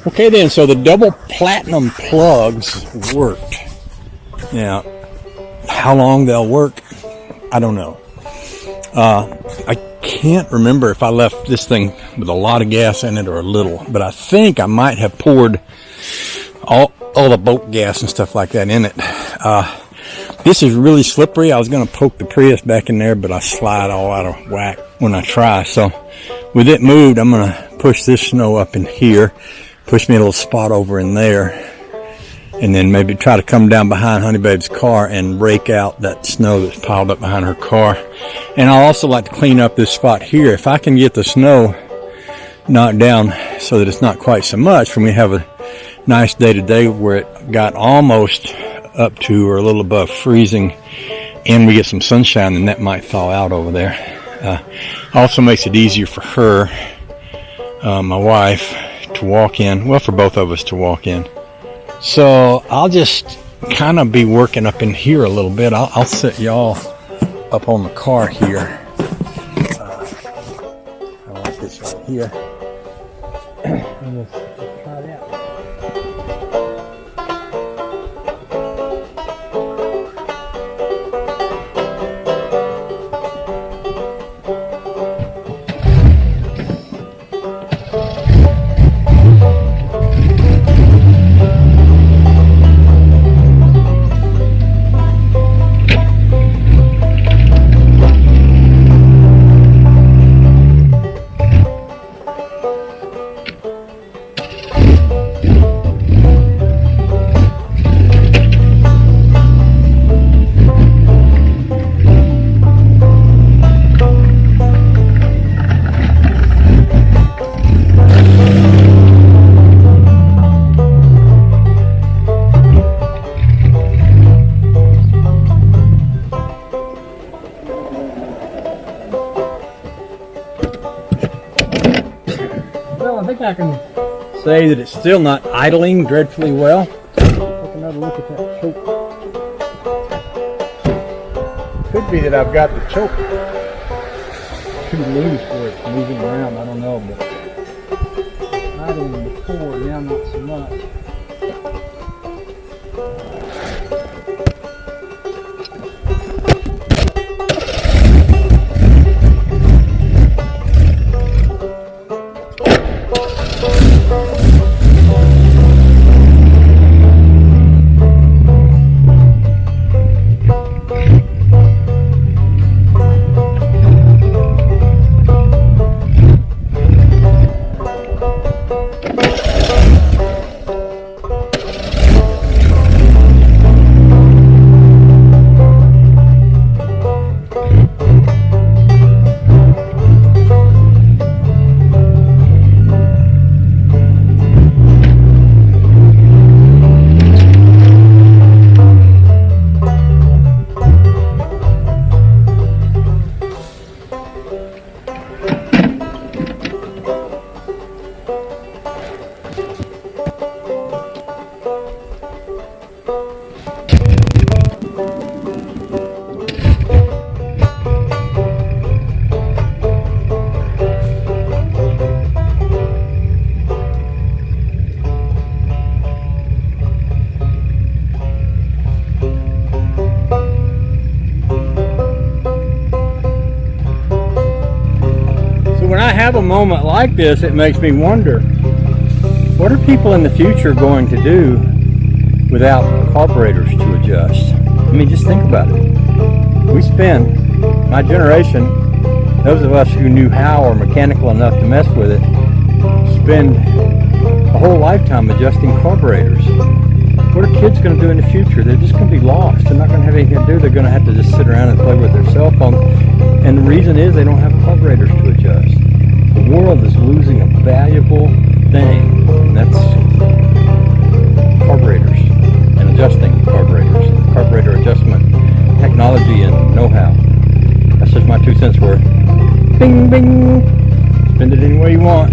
Okay then, so the double platinum plugs worked. Now, how long they'll work, I don't know. I can't remember if I left this thing with a lot of gas in it or a little, but I think I might have poured all the boat gas and stuff like that in it. This is really slippery. I was going to poke the Prius back in there, but I slide all out of whack when I try. So with it moved, I'm going to push this snow up in here, push me a little spot over in there, and then maybe try to come down behind Honey Babe's car and rake out that snow that's piled up behind her car. And I'll also like to clean up this spot here. If I can get the snow knocked down so that it's not quite so much, when we have a nice day today where it got almost up to or a little above freezing and we get some sunshine, then that might thaw out over there. Also makes it easier for her, my wife, to walk in. Well, for both of us to walk in. So I'll just kind of be working up in here a little bit. I'll set y'all up on the car here. I like this right here. Let's try it out. I can say that it's still not idling dreadfully well. Take another look at that choke. Could be that I've got the choke too loose where it's moving around. I don't know, but idling before, now not so much. Have a moment like this, it makes me wonder, what are people in the future going to do without carburetors to adjust? I mean, just think about it. We spend, my generation, those of us who knew how or mechanical enough to mess with it, spend a whole lifetime adjusting carburetors. What are kids going to do in the future? They're just going to be lost. They're not going to have anything to do. They're going to have to just sit around and play with their cell phone. And the reason is they don't have carburetors to adjust. The world is losing a valuable thing, and that's carburetors and adjusting carburetors, carburetor adjustment technology and know-how. That's just my 2 cents worth. Bing, bing. Spend it any way you want.